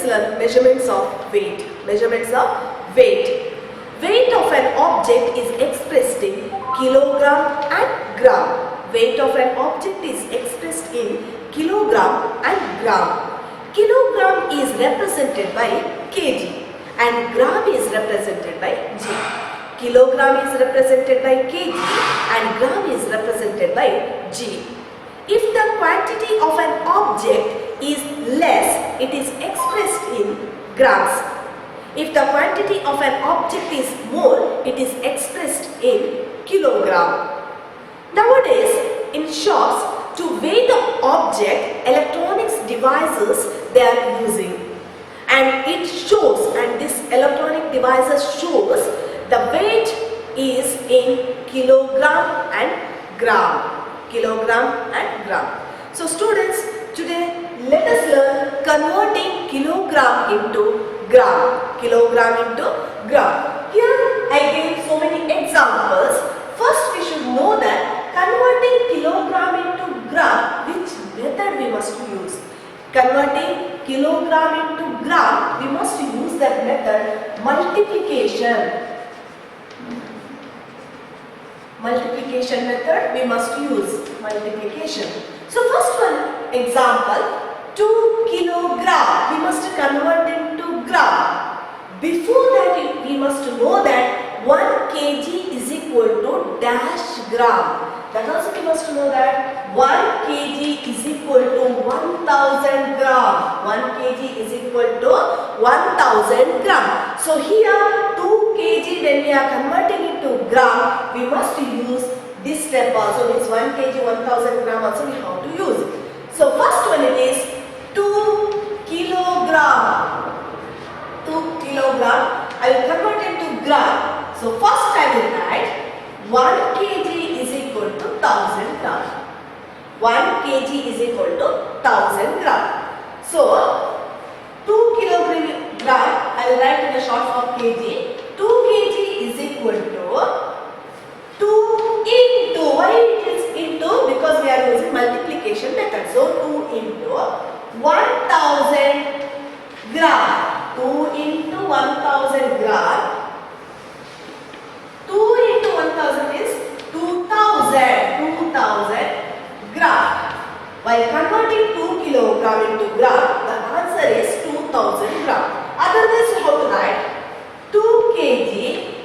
learn measurements of weight. Measurements of weight. Weight of an object is expressed in kilogram and gram. Weight of an object is expressed in kilogram and gram. Kilogram is represented by kg and gram is represented by g. Kilogram is represented by kg and gram is represented by g. If the quantity of an object is less, it is expressed in grams. If the quantity of an object is more, it is expressed in kilogram. Nowadays, in shops, to weigh the object, electronics devices they are using. And it shows, and this electronic devices shows the weight is in kilogram and gram. Kilogram and gram. So students, today let us learn converting kilogram into gram. Kilogram into gram. Here I gave so many examples. First we should know that converting kilogram into gram, which method we must use. Converting kilogram into gram, we must use that method multiplication. Multiplication method we must use. Multiplication. So first one example, 2 kilogram we must convert into gram. Before that we must know that 1 kg is equal to dash gram. That also we must know that 1 kg is equal to 1000 gram. 1 kg is equal to 1000 gram. So here 2 kg when we are converting into gram, we must use this step also. Means 1 kg 1000 gram also we have to use. So first one it is 2 kilogram. 2 kilogram. I will convert into gram. So first I will write 1 kg is equal to 1000 gram. 1 kg is equal to 1000 gram. So 2 kilogram I will write in the short form kg. 2 kg is equal to 2 into, why it is into? Because we are using multiplication method. So 2 into 1000 gram. 2 into 1000 gram. 2 into 1000 is 2000 gram. While converting 2 kilogram into gram, the answer is 2000 gram. Otherwise, you have to write 2 kg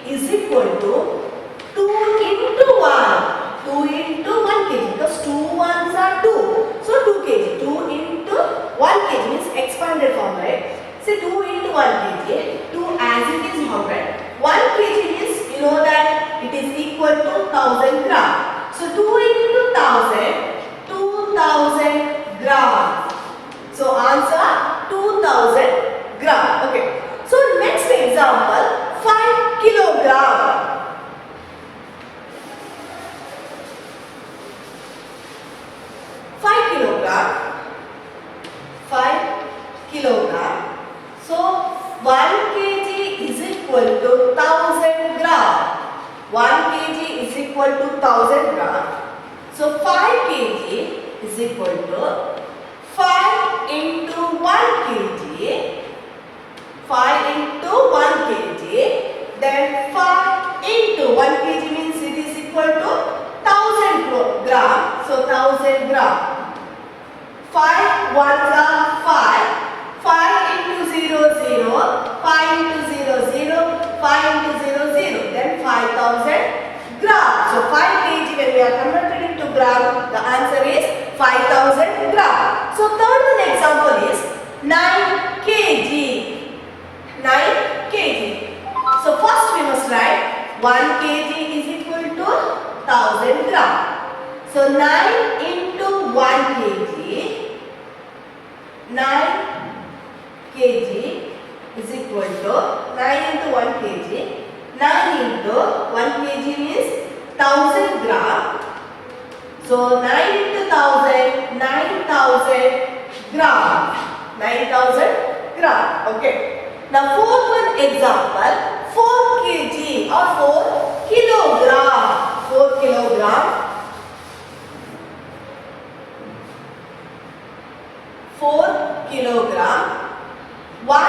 is equal to 2 into 1. 2 into 1 kg because 2 ones are 2. So 2 kg. 2 into 1 kg means expanded form, right? Say 2 into 1 kg. 2 as it is 100. 1 kg is, you know that it is equal to 1000 gram. So 2 into 1000, 2000 gram. So answer 2000 gram. Okay. So next example, 5 kilogram. 5 kilogram. 5 kilogram. So 1 kg is equal to 1000 gram. 1 kg is equal to 1000 gram. So 5 kg is equal to 5 into 1 kg. 5 into 1 kg. Then 5 into 1 kg means it is equal to 1000 gram. So 1000 gram. 5 ones are 5. 5 into 0, 0. 5 into 0, 0. 5 into 0, 0. Then 5000 gram. So 5 kg when we are converted into gram, the answer is 5000 gram. So third one example is 9 kg. 9 kg. So first we must write 1 kg is equal to 1000 gram. So 9 into 1 kg. 9 kg is equal to 9 into 1 kg. 9 into 1 kg means 1000 gram. So 9 into 1000, 9000 gram. 9000 gram. Okay. Now fourth one example, 4 kg or 4 kilogram. 4 kilogram. 4 kilogram. 1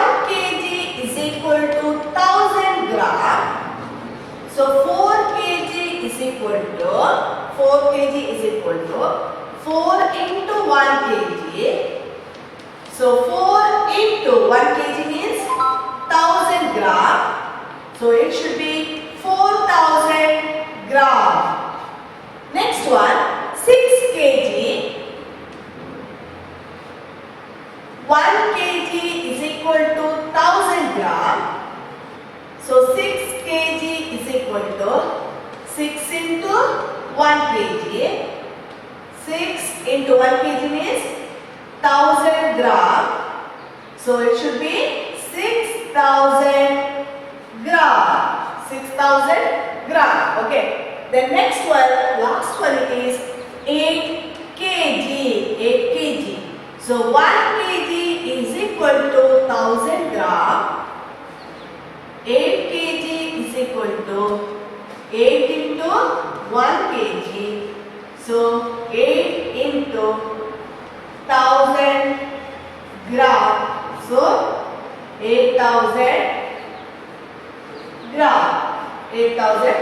kg is equal to 4 into 1 kg. So 4 into 1 kg means 1000 gram. So it should be 4000 gram. Next one, 6 kg. 1 kg is equal to 1000 gram. So 6 kg is equal to 6 into 1 kg. 6 into 1 kg means 1000 gram. So it should be 6000 gram. 6000 gram. Okay. The next one, last one is 8 kg. 8 kg. So 1 kg is equal to 1000 gram. 8 kg is equal to 8 into 1 kg. So 8 into 1000 gram. So 8000 gram. 8000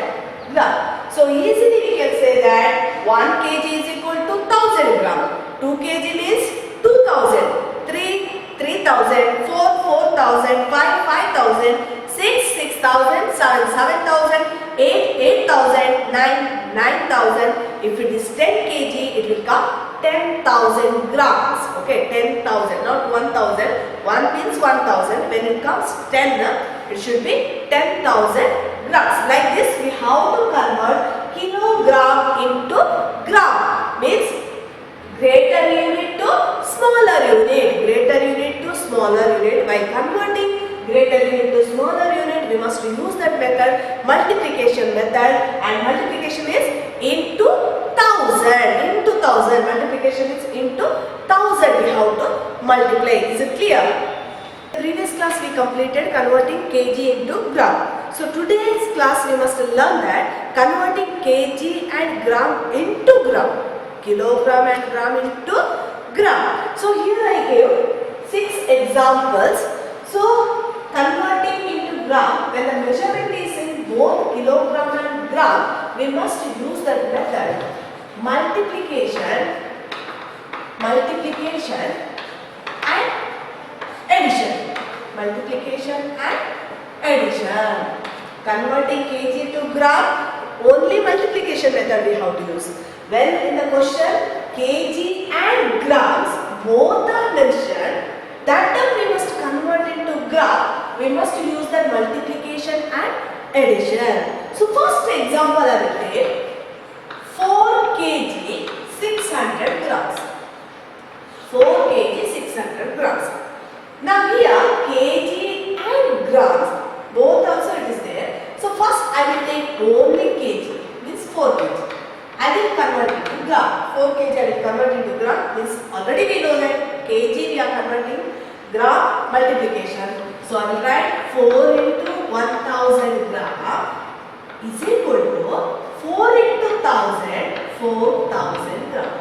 gram. So easily we can say that 1 kg is equal to 1000 gram. 2 kg means 2000. 3 3000. 4 4000. 5 5000. 6 6000. 7 7000. 8 8000. 9 9000. If it is 10 kg, it will come 10,000 grams. Okay, 10,000, not 1,000. 1 means 1,000. When it comes 10, it should be 10,000 grams. Like this, we have to convert kilogram into gram. Means greater unit to smaller unit. Greater unit to smaller unit. By converting greater unit to smaller unit, we must use that method, multiplication method, and multiplication is into 1000. Into 1000. Multiplication is into 1000. We have to multiply. Is it clear? Previous class we completed converting kg into gram. So today's class we must learn that converting kg and gram into gram. Kilogram and gram into gram. So here I gave 6 examples. So converting into gram, when the measurement is in both kilogram and gram, we must use that method. Multiplication and addition. Multiplication and addition. Converting kg to gram, only multiplication method we have to use. When in the question kg and grams both are mentioned, that time we must convert into gram. We must use that multiplication and addition. So first example I will take 4 kg 600 grams. 4 kg 600 grams. Now here kg and grams both also it is there. So first I will take only kg, means 4 kg. I will convert into gram. 4 kg I will convert into gram, means already we know that kg we are converting, gram multiplication. So I will write 4 into 1000 gram is equal to 4 into 1000, 4000 gram.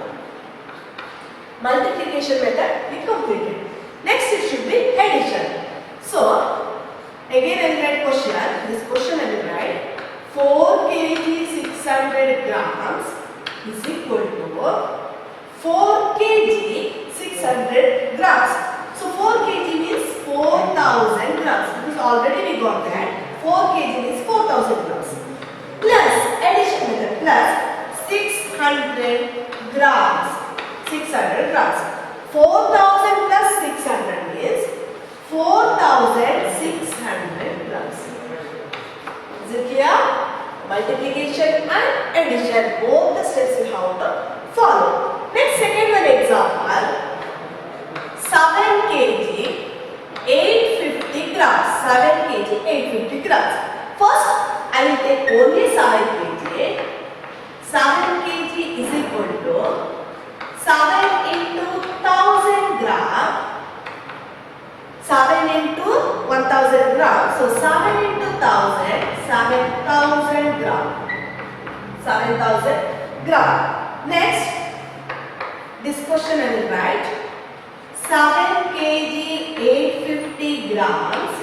Multiplication method we completed. Next it should be addition. So again I will write question. This question I will write 4 kg 600 grams is equal to 4 kg 600 grams. So 4 kg means 4000 grams. Because already we got that. 4 kg means 4000 grams. Plus addition method plus 600 grams. 600 grams. 4000 plus 600 is 4600 grams. Is it clear? Multiplication and addition, both the steps we have to follow. Next, second one example. 7 kg 850 grams. 7 kg 850 grams. First, I will take only 7 kg. 7 kg is equal to 7 into 1000 gram. 7 into 1000 gram. So 7 into 1000, 7000 gram. 7000 gram. Next, this question I will write 7 kg 850 grams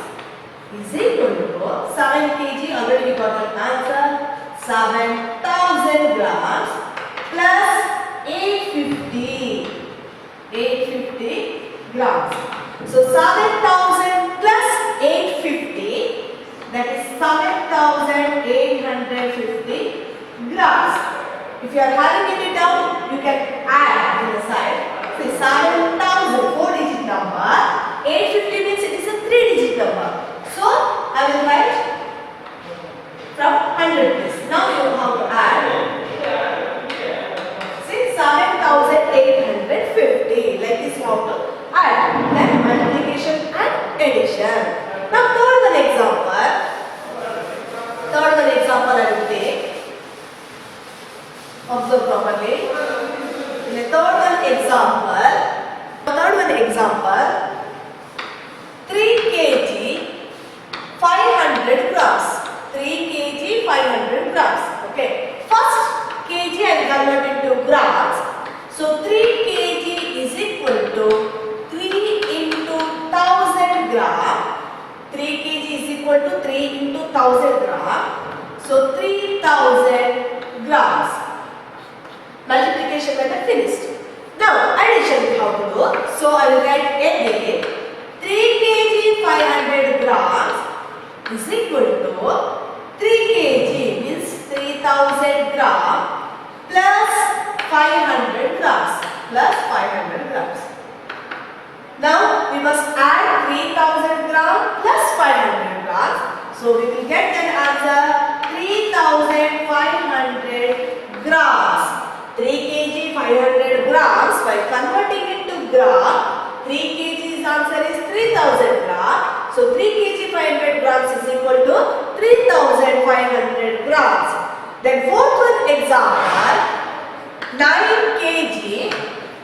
is equal to 7 kg, already we got an answer, 7000 grams plus 850. 850 grams. So 7,000 plus 850, that is 7,850 grams. If you are having it down, you can add in the side. Say 7,000, 4-digit number. 850 means it is a 3-digit number. So I will write from 100 place. Now you have to add. See 7,850. Like this you have to add. Then multiplication and addition. Now third one example. Third one example I will take. Observe properly. In the third one example, 3 kg 500 grams. 3 kg 500 grams. Okay. First kg I will convert into grams. So 3 kg is equal to 3 into 1000 gram. 3 kg is equal to 3 into 1000 gram. So 3000 grams. Multiplication method finished. Now addition we have to do. So I will write again 3 kg 500 grams is equal to 3 kg means 3000 grams plus 500 grams plus 500 grams. Now we must add 3000 grams plus 500 grams. So we will get an answer 3500 grams. 3 kg 500 grams. By converting it to gram, 3 kg's answer is 3000 grams. So 3 kg 500 grams is equal to 3500 grams. Then fourth one example, 9 kg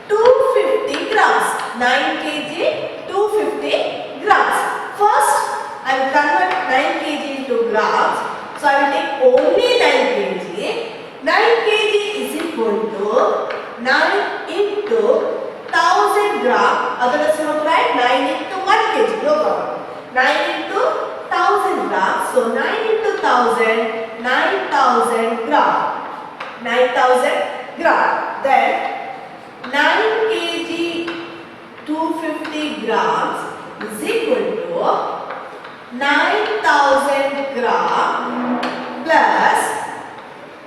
250 grams. 9 kg 250 grams. First I will convert 9 kg into grams. So I will take only 9 kg. 9 kg is equal to 9 into 1000 gram. Otherwise you have to write 9 into 1 kg. No problem. 9 into 1000 grams. So 9 into 1000, 9000 gram. 9000 gram. Then 9 kg 250 grams is equal to 9000 gram plus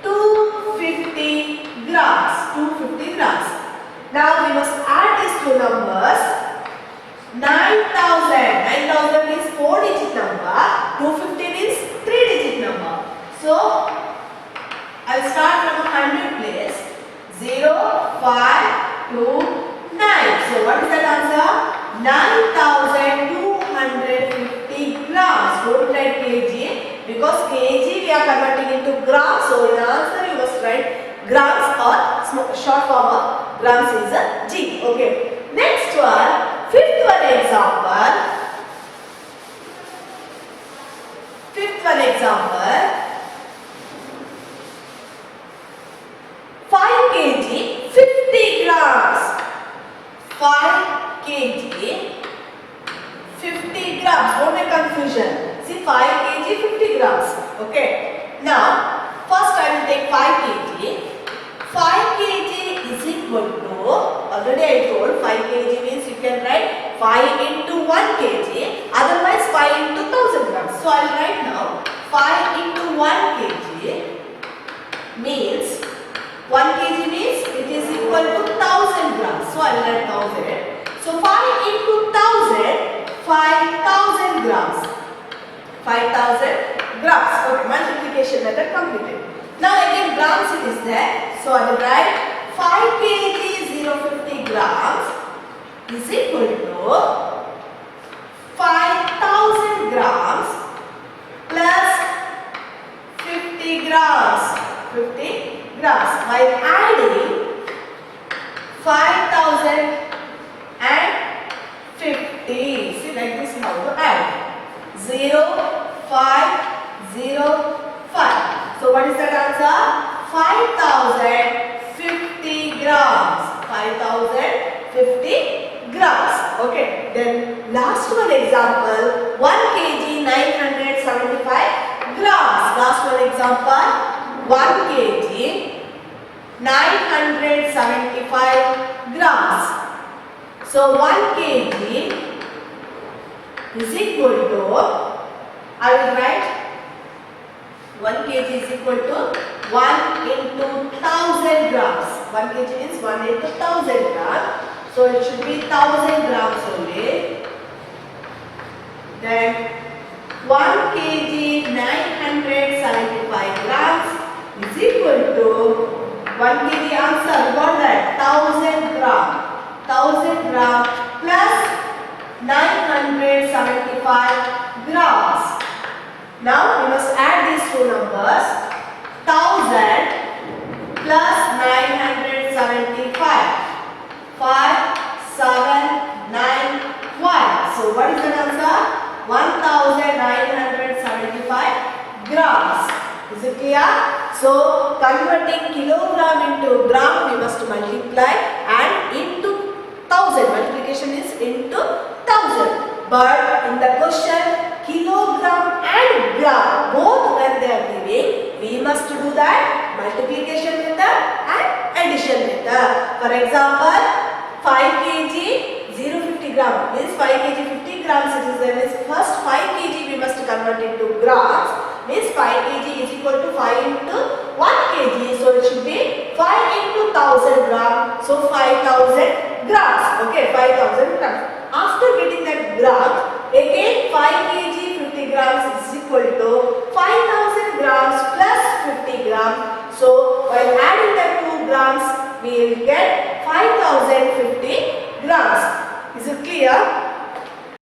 250 grams. 250 grams. Now we must add these two numbers. 9000 is 4-digit number. 250 is 3-digit number. So I will start from 100 place. 0, 5, 2, 9. So what is that answer? 9250 grams. Don't write kg because kg we are converting into grams. So in the answer you must write grams or short form of grams is a G. Okay. Next one, fifth one example. Fifth one example. 5 kg 50 grams. 5 kg 50 grams. Don't make confusion. See 5 kg 50 grams. Okay. Now first I will take 5 kg. 5 kg is equal to, already I told 5 kg means you can write 5 into 1 kg. Otherwise 5 into 1000 grams. So I will write now 5 into 1 kg means 1 kg means it is equal to 1000 grams. So I will write 1000. So 5 into 1000, 5000 grams. 5000 grams. Okay, multiplication method completed. Now again grams it is there. So I will write 5 kg 050 grams is equal to 5000 grams plus 50 grams. 50 grams. By adding 5000 and 50. See like this how to add. 0, 5, 0, 5. So what is that answer? 5050 grams. 5050 grams. Okay. Then last one example. 1 kg 975 grams. Last one example. 1 kg 975 grams. So 1 kg is equal to, I will write 1 kg is equal to 1 into 1000 grams. 1 kg is 1 into 1000 grams. So it should be 1000 grams only. Then 1 kg 975 grams is equal to 1 kg answer. We got that 1000 gram. 1000 gram plus 975 grams. Now we must add these two numbers. 1000 plus 975. 5, 7, 9, 1. So what is the answer? 1975 grams. Is it clear? So converting kilogram into gram, we must multiply, and into 1000. Multiplication is into 1000. But in the question, kilogram and gram, both when they are giving, we must do that multiplication method and addition method. For example, 5 kg 050 gram means 5 kg 50 grams. It is there is first 5 kg we must convert into grams. Means 5 kg is equal to 5 into 1 kg. So it should be 5 into 1000 gram. So 5000 grams. Okay, 5000 grams. After getting that gram, again 5 kg 50 grams is equal to 5000 grams plus 50 grams. So while adding the 2 grams, we will get 5000